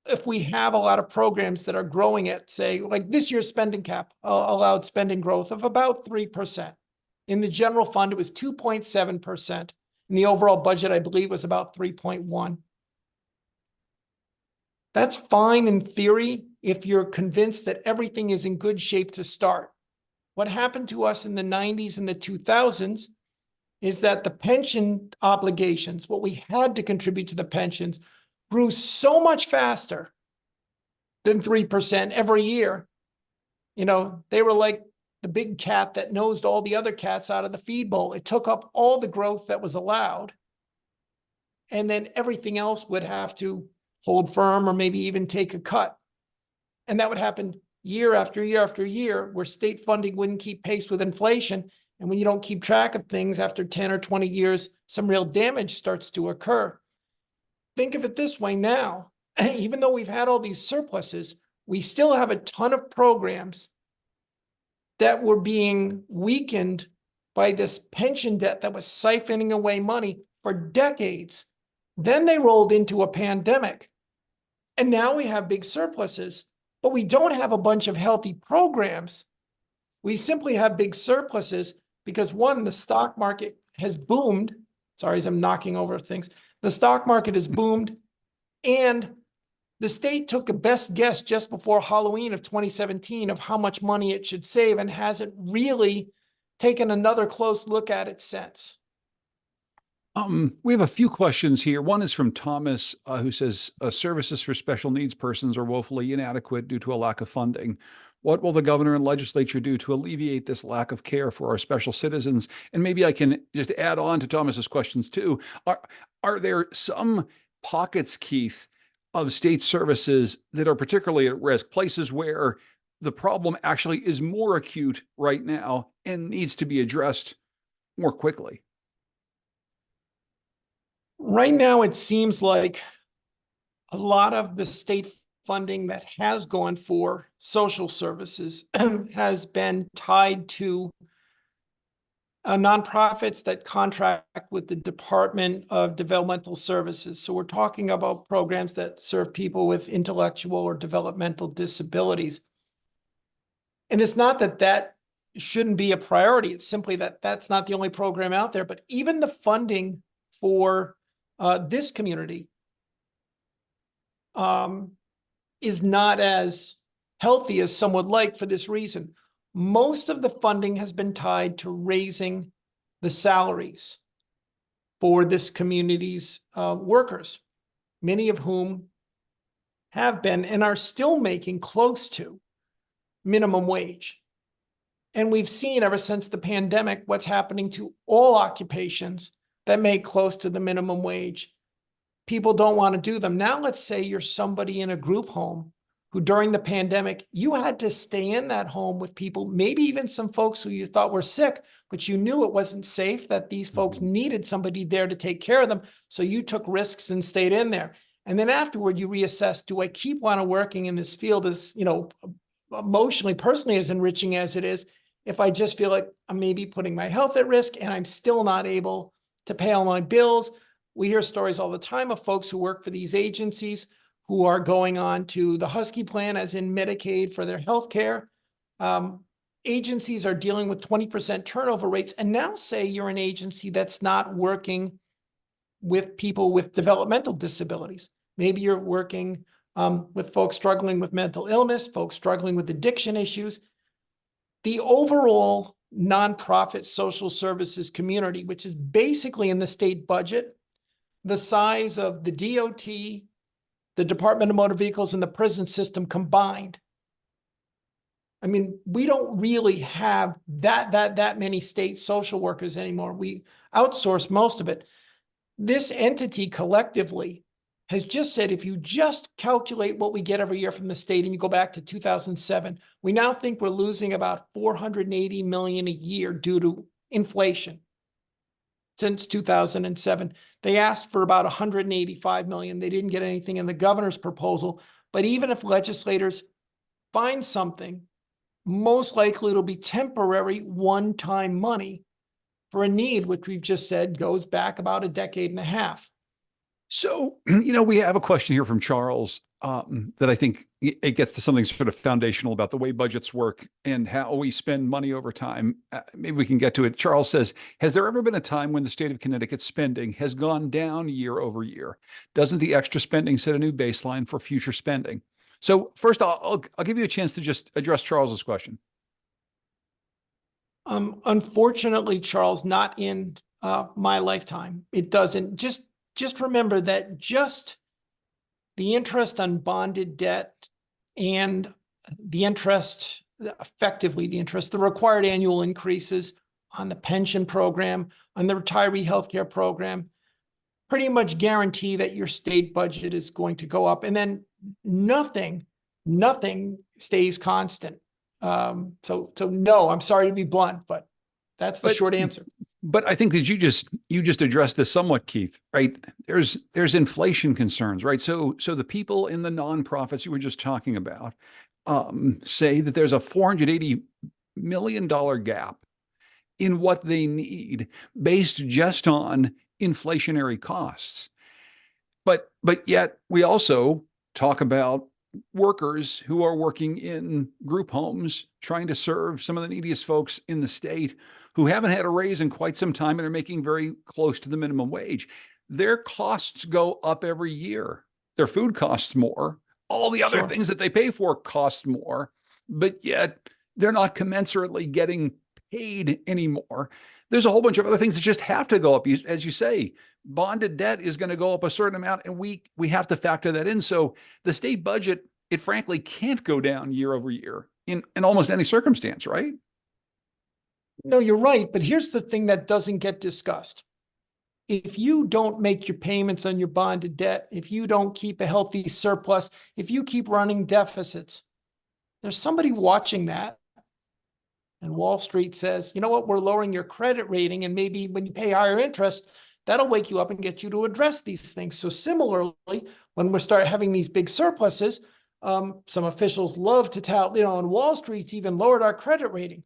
if we have a lot of programs that are growing at, say, like this year's spending cap allowed spending growth of about 3%. In the general fund, it was 2.7%. In the overall budget, I believe, was about 3.1. That's fine in theory if you're convinced that everything is in good shape to start. What happened to us in the 90s and the 2000s is that the pension obligations, what we had to contribute to the pensions, grew so much faster than 3% every year. You know, they were like the big cat that nosed all the other cats out of the feed bowl. It took up all the growth that was allowed. And then everything else would have to hold firm or maybe even take a cut. And that would happen year after year after year, where state funding wouldn't keep pace with inflation. And when you don't keep track of things after 10 or 20 years, some real damage starts to occur. Think of it this way now, even though we've had all these surpluses, we still have a ton of programs that were being weakened by this pension debt that was siphoning away money for decades. Then they rolled into a pandemic. And now we have big surpluses, but we don't have a bunch of healthy programs. We simply have big surpluses because, one, the stock market has boomed. Sorry, as I'm knocking over things. The stock market has boomed, and the state took a best guess just before Halloween of 2017 of how much money it should save and hasn't really taken another close look at it since. We have a few questions here. One is from Thomas, who says, services for special needs persons are woefully inadequate due to a lack of funding. What will the governor and legislature do to alleviate this lack of care for our special citizens? And maybe I can just add on to Thomas's questions too. Are there some pockets, Keith, of state services that are particularly at risk, places where the problem actually is more acute right now and needs to be addressed more quickly? Right now, it seems like a lot of the state funding that has gone for social services has been tied to nonprofits that contract with the Department of Developmental Services. So we're talking about programs that serve people with intellectual or developmental disabilities. And it's not that that shouldn't be a priority. It's simply that that's not the only program out there. But even the funding for this community is not as healthy as some would like for this reason. Most of the funding has been tied to raising the salaries for this community's workers, many of whom have been and are still making close to minimum wage. And we've seen ever since the pandemic what's happening to all occupations that make close to the minimum wage. People don't want to do them. Now, let's say you're somebody in a group home who during the pandemic, you had to stay in that home with people, maybe even some folks who you thought were sick, but you knew it wasn't safe, that these folks needed somebody there to take care of them. So you took risks and stayed in there. And then afterward, you reassess, do I keep on working in this field as, you know, emotionally, personally, as enriching as it is, if I just feel like I'm maybe putting my health at risk and I'm still not able to pay all my bills? We hear stories all the time of folks who work for these agencies who are going on to the Husky plan, as in Medicaid, for their health care. Agencies are dealing with 20% turnover rates. And now say you're an agency that's not working with people with developmental disabilities. Maybe you're working with folks struggling with mental illness, folks struggling with addiction issues. The overall nonprofit social services community, which is basically in the state budget, the size of the DOT, the Department of Motor Vehicles, and the prison system combined. I mean, we don't really have that many state social workers anymore. We outsource most of it. This entity collectively has just said, if you just calculate what we get every year from the state and you go back to 2007, we now think we're losing about $480 million a year due to inflation. Since 2007, they asked for about $185 million. They didn't get anything in the governor's proposal. But even if legislators find something most likely it'll be temporary one-time money for a need, which we've just said goes back about a decade and a half. So, we have a question here from Charles that I think it gets to something sort of foundational about the way budgets work and how we spend money over time. Maybe we can get to it. Charles says, has there ever been a time when the state of Connecticut's spending has gone down year over year? Doesn't the extra spending set a new baseline for future spending? So first, I'll give you a chance to just address Charles's question. Unfortunately, Charles, not in my lifetime. It doesn't. Just remember that just the interest on bonded debt and the interest, effectively the interest, the required annual increases on the pension program, on the retiree healthcare program, pretty much guarantee that your state budget is going to go up. And then nothing stays constant. So no, I'm sorry to be blunt, but that's the short answer. But I think that you just addressed this somewhat, Keith, right? There's inflation concerns, right? So the people in the nonprofits you were just talking about say that there's a $480 million gap in what they need based just on inflationary costs. But yet we also talk about workers who are working in group homes, trying to serve some of the neediest folks in the state who haven't had a raise in quite some time and are making very close to the minimum wage. Their costs go up every year. Their food costs more. All the other things that they pay for cost more, but yet they're not commensurately getting paid anymore. There's a whole bunch of other things that just have to go up. As you say, bonded debt is going to go up a certain amount, and we have to factor that in. So the state budget, it frankly can't go down year over year in almost any circumstance, right? No, you're right. But here's the thing that doesn't get discussed. If you don't make your payments on your bonded debt, if you don't keep a healthy surplus, if you keep running deficits, there's somebody watching that. And Wall Street says, you know what, we're lowering your credit rating. And maybe when you pay higher interest, that'll wake you up and get you to address these things. So similarly, when we start having these big surpluses, some officials love to tout, and Wall Street's even lowered our credit rating.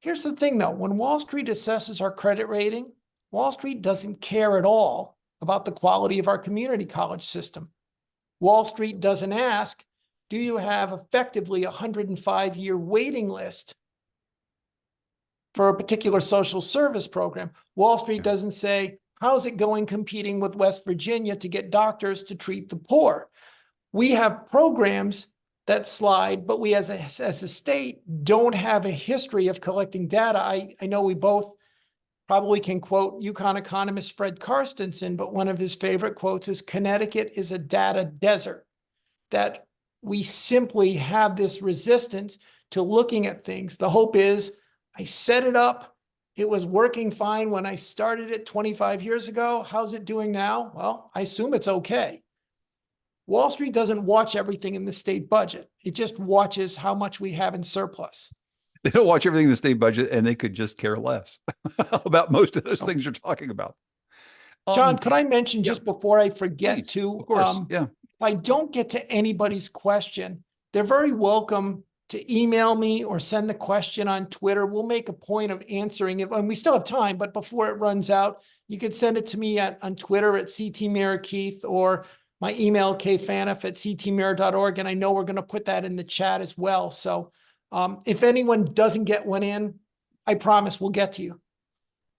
Here's the thing, though. When Wall Street assesses our credit rating, Wall Street doesn't care at all about the quality of our community college system. Wall Street doesn't ask, do you have effectively a 105-year waiting list for a particular social service program? Wall Street doesn't say, how's it going competing with West Virginia to get doctors to treat the poor? We have programs that slide, but we as a state don't have a history of collecting data. I know we both probably can quote UConn economist Fred Carstensen, but one of his favorite quotes is, Connecticut is a data desert, that we simply have this resistance to looking at things. The hope is, I set it up. It was working fine when I started it 25 years ago. How's it doing now? Well, I assume it's okay. Wall Street doesn't watch everything in the state budget. It just watches how much we have in surplus. They don't watch everything in the state budget, and they could just care less about most of those things you're talking about. John, could I mention just before I forget please, to, of course, if I don't get to anybody's question, they're very welcome to email me or send the question on Twitter. We'll make a point of answering it, and we still have time, but before it runs out, you could send it to me on Twitter at CTMirrorKeith, or my email, kphaneuf@ctmirror.org. And I know we're going to put that in the chat as well. So if anyone doesn't get one in, I promise we'll get to you.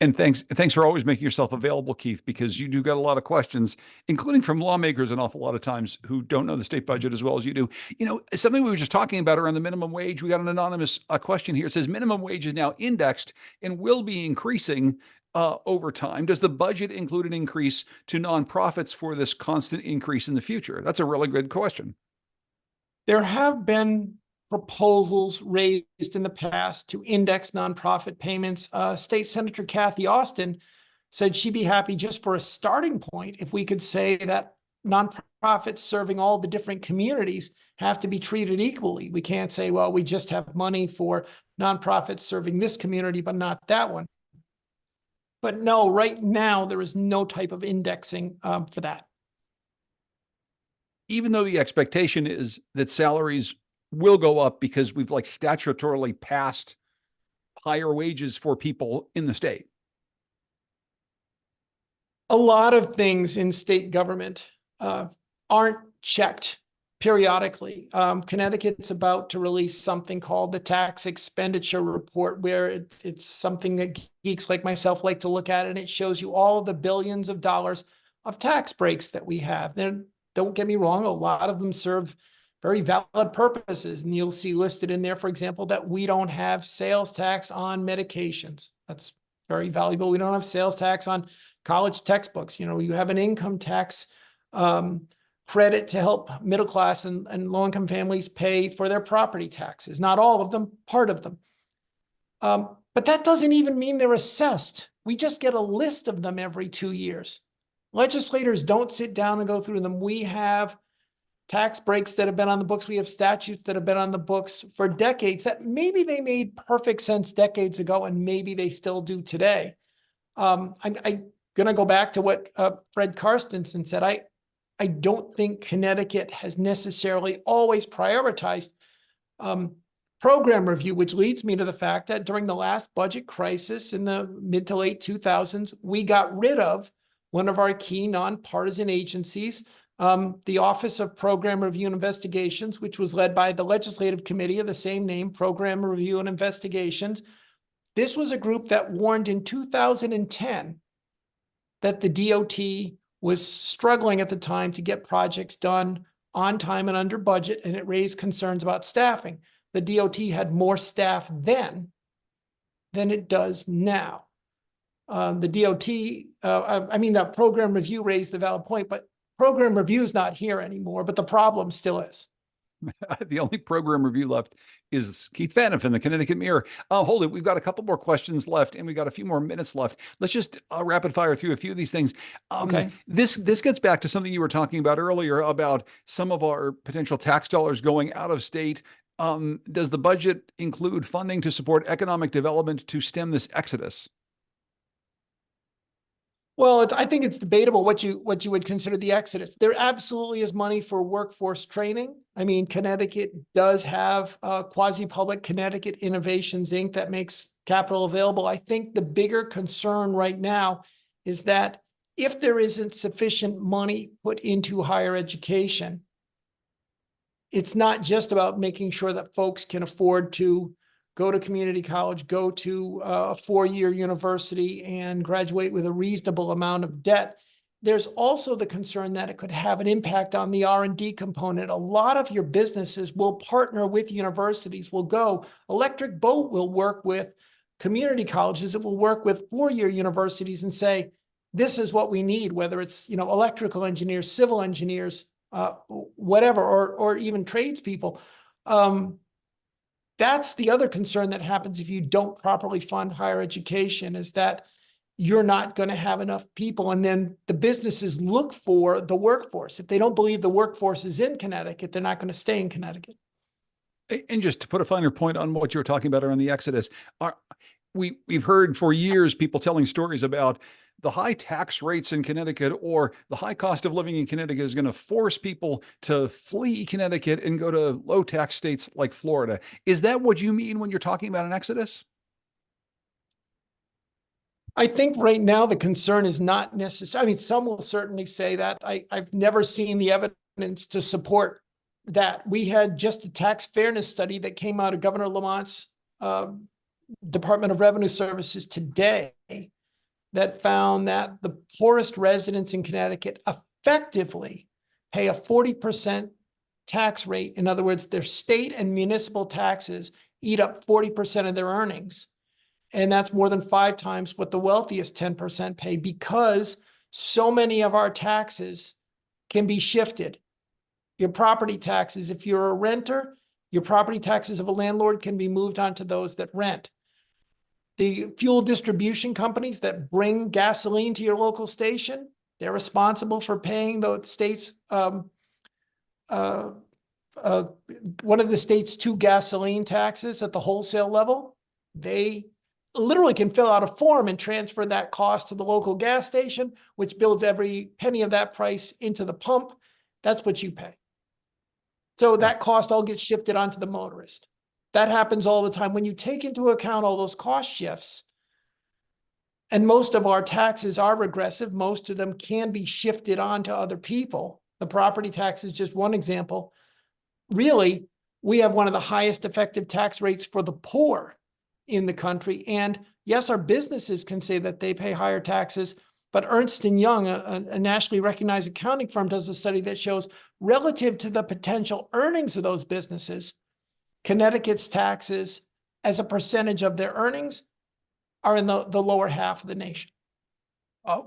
And thanks for always making yourself available, Keith, because you do get a lot of questions, including from lawmakers an awful lot of times who don't know the state budget as well as you do. Something we were just talking about around the minimum wage. We got an anonymous question here. It says minimum wage is now indexed and will be increasing over time. Does the budget include an increase to nonprofits for this constant increase in the future? That's a really good question. There have been proposals raised in the past to index nonprofit payments. State Senator Kathy Austin said she'd be happy just for a starting point if we could say that nonprofits serving all the different communities have to be treated equally. We can't say, well, we just have money for nonprofits serving this community, but not that one. But no, right now, there is no type of indexing for that. Even though the expectation is that salaries will go up because we've like statutorily passed higher wages for people in the state? A lot of things in state government aren't checked periodically. Connecticut's about to release something called the Tax Expenditure Report, where it's something that geeks like myself like to look at, and it shows you all of the billions of dollars of tax breaks that we have. Then, don't get me wrong, a lot of them serve very valid purposes. And you'll see listed in there, for example, that we don't have sales tax on medications. That's very valuable. We don't have sales tax on college textbooks. You know, you have an income tax credit to help middle class and low income families pay for their property taxes. Not all of them, part of them. But that doesn't even mean they're assessed. We just get a list of them every 2 years. Legislators don't sit down and go through them. We have tax breaks that have been on the books. We have statutes that have been on the books for decades that maybe they made perfect sense decades ago, and maybe they still do today. I'm going to go back to what Fred Karstensen said. I don't think Connecticut has necessarily always prioritized program review, which leads me to the fact that during the last budget crisis in the mid to late 2000s, we got rid of one of our key nonpartisan agencies, the Office of Program Review and Investigations, which was led by the Legislative Committee of the same name, Program Review and Investigations. This was a group that warned in 2010 that the DOT was struggling at the time to get projects done on time and under budget, and it raised concerns about staffing. The DOT had more staff then than it does now. The program review raised the valid point, but program review is not here anymore, but the problem still is. The only program review left is Keith Phaneuf in the Connecticut Mirror. Hold it. We've got a couple more questions left, and we got a few more minutes left. Let's just rapid fire through a few of these things. Okay. This gets back to something you were talking about earlier about some of our potential tax dollars going out of state. Does the budget include funding to support economic development to stem this exodus? Well, I think it's debatable what you would consider the exodus. There absolutely is money for workforce training. I mean, Connecticut does have quasi-public Connecticut Innovations, Inc. that makes capital available. I think the bigger concern right now is that if there isn't sufficient money put into higher education, it's not just about making sure that folks can afford to go to community college, go to a 4-year university and graduate with a reasonable amount of debt. There's also the concern that it could have an impact on the R&D component. A lot of your businesses will partner with universities, will go. Electric Boat will work with community colleges. It will work with 4-year universities and say, this is what we need, whether it's, you know, electrical engineers, civil engineers, whatever, or even tradespeople. That's the other concern that happens if you don't properly fund higher education, is that you're not going to have enough people. And then the businesses look for the workforce. If they don't believe the workforce is in Connecticut, they're not going to stay in Connecticut. And just to put a finer point on what you were talking about around the exodus, we've heard for years people telling stories about the high tax rates in Connecticut or the high cost of living in Connecticut is going to force people to flee Connecticut and go to low tax states like Florida. Is that what you mean when you're talking about an exodus? I think right now the concern is not necessary. I mean, some will certainly say that. I've never seen the evidence to support that. We had just a tax fairness study that came out of Governor Lamont's Department of Revenue Services today that found that the poorest residents in Connecticut effectively pay a 40% tax rate. In other words, their state and municipal taxes eat up 40% of their earnings. And that's more than 5 times what the wealthiest 10% pay, because so many of our taxes can be shifted. Your property taxes, if you're a renter, your property taxes of a landlord can be moved onto those that rent. The fuel distribution companies that bring gasoline to your local station, they're responsible for paying the state's, one of the state's 2 gasoline taxes at the wholesale level. They literally can fill out a form and transfer that cost to the local gas station, which builds every penny of that price into the pump. That's what you pay. So that cost all gets shifted onto the motorist. That happens all the time. When you take into account all those cost shifts, and most of our taxes are regressive, most of them can be shifted onto other people. The property tax is just one example. Really, we have one of the highest effective tax rates for the poor in the country. And yes, our businesses can say that they pay higher taxes, but Ernst & Young, a nationally recognized accounting firm, does a study that shows relative to the potential earnings of those businesses, Connecticut's taxes as a percentage of their earnings are in the lower half of the nation.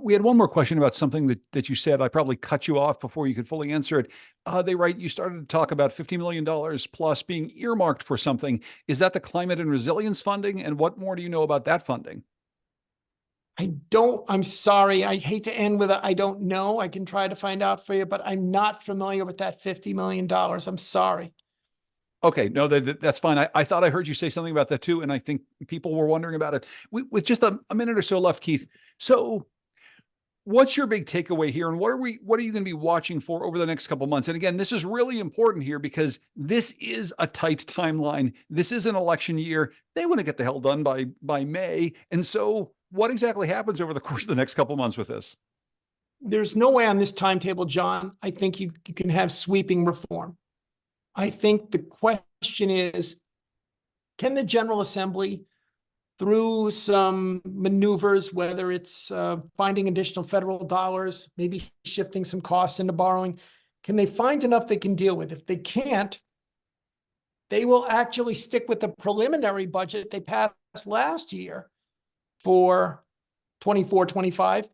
We had one more question about something that you said. I probably cut you off before you could fully answer it. They write, you started to talk about $50 million plus being earmarked for something. Is that the climate and resilience funding? And what more do you know about that funding? I'm sorry. I hate to end with I don't know. I can try to find out for you, but I'm not familiar with that $50 million. I'm sorry. Okay, no, that's fine. I thought I heard you say something about that too, and I think people were wondering about it. With just a minute or so left, Keith. So what's your big takeaway here? And what are you going to be watching for over the next couple of months? And again, this is really important here because this is a tight timeline. This is an election year. They want to get the hell done by May. And so what exactly happens over the course of the next couple of months with this? There's no way on this timetable, John. I think you can have sweeping reform. I think the question is, can the General Assembly, through some maneuvers, whether it's finding additional federal dollars, maybe shifting some costs into borrowing, can they find enough they can deal with? If they can't, they will actually stick with the preliminary budget they passed last year for 24-25.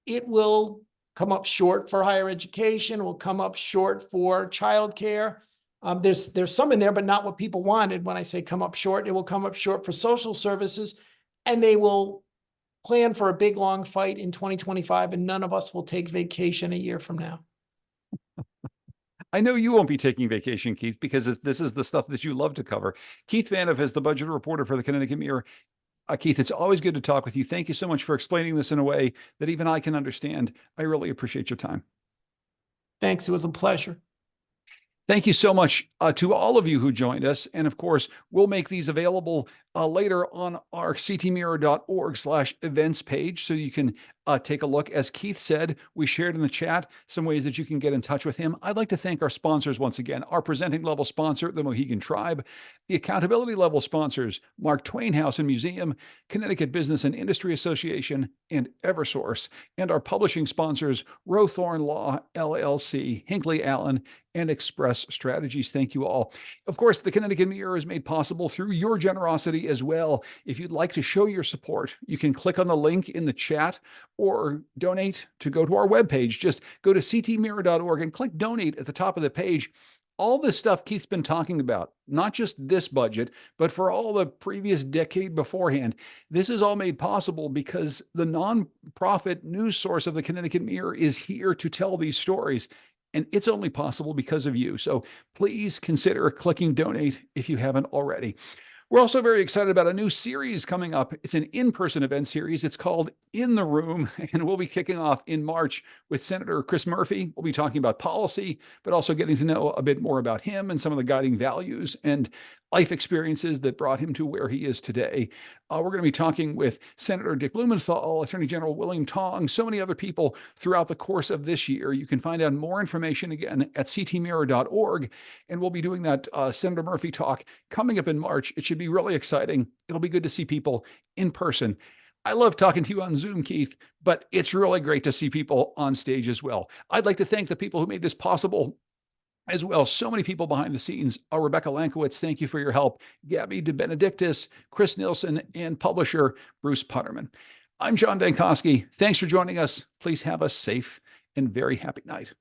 It will come up short for higher education, will come up short for childcare. There's some in there, but not what people wanted. When I say come up short, it will come up short for social services, and they will plan for a big, long fight in 2025, and none of us will take vacation a year from now. I know you won't be taking vacation, Keith, because this is the stuff that you love to cover. Keith Phaneuf is the budget reporter for the Connecticut Mirror. Keith, it's always good to talk with you. Thank you so much for explaining this in a way that even I can understand. I really appreciate your time. Thanks. It was a pleasure. Thank you so much to all of you who joined us. And of course, we'll make these available later on our ctmirror.org/events page so you can take a look. As Keith said, we shared in the chat some ways that you can get in touch with him. I'd like to thank our sponsors once again. Our presenting level sponsor, the Mohegan Tribe, the accountability level sponsors, Mark Twain House and Museum, Connecticut Business and Industry Association, and Eversource, and our publishing sponsors, Rowthorn Law, LLC, Hinckley Allen, and Express Strategies. Thank you all. Of course, the Connecticut Mirror is made possible through your generosity as well. If you'd like to show your support, you can click on the link in the chat or donate to go to our webpage. Just go to ctmirror.org and click donate at the top of the page. All this stuff Keith's been talking about, not just this budget, but for all the previous decade beforehand, this is all made possible because the nonprofit news source of the Connecticut Mirror is here to tell these stories. And it's only possible because of you. So please consider clicking donate if you haven't already. We're also very excited about a new series coming up. It's an in-person event series. It's called In the Room, and we'll be kicking off in March with Senator Chris Murphy. We'll be talking about policy, but also getting to know a bit more about him and some of the guiding values and life experiences that brought him to where he is today. We're going to be talking with Senator Dick Blumenthal, Attorney General William Tong, so many other people throughout the course of this year. You can find out more information again at ctmirror.org, and we'll be doing that Senator Murphy talk coming up in March. It should be really exciting. It'll be good to see people in person. I love talking to you on Zoom, Keith, but it's really great to see people on stage as well. I'd like to thank the people who made this possible as well. So many people behind the scenes. Rebecca Lankowitz, thank you for your help. Gabby DeBenedictis, Chris Nielsen, and publisher Bruce Putterman. I'm John Dankosky. Thanks for joining us. Please have a safe and very happy night.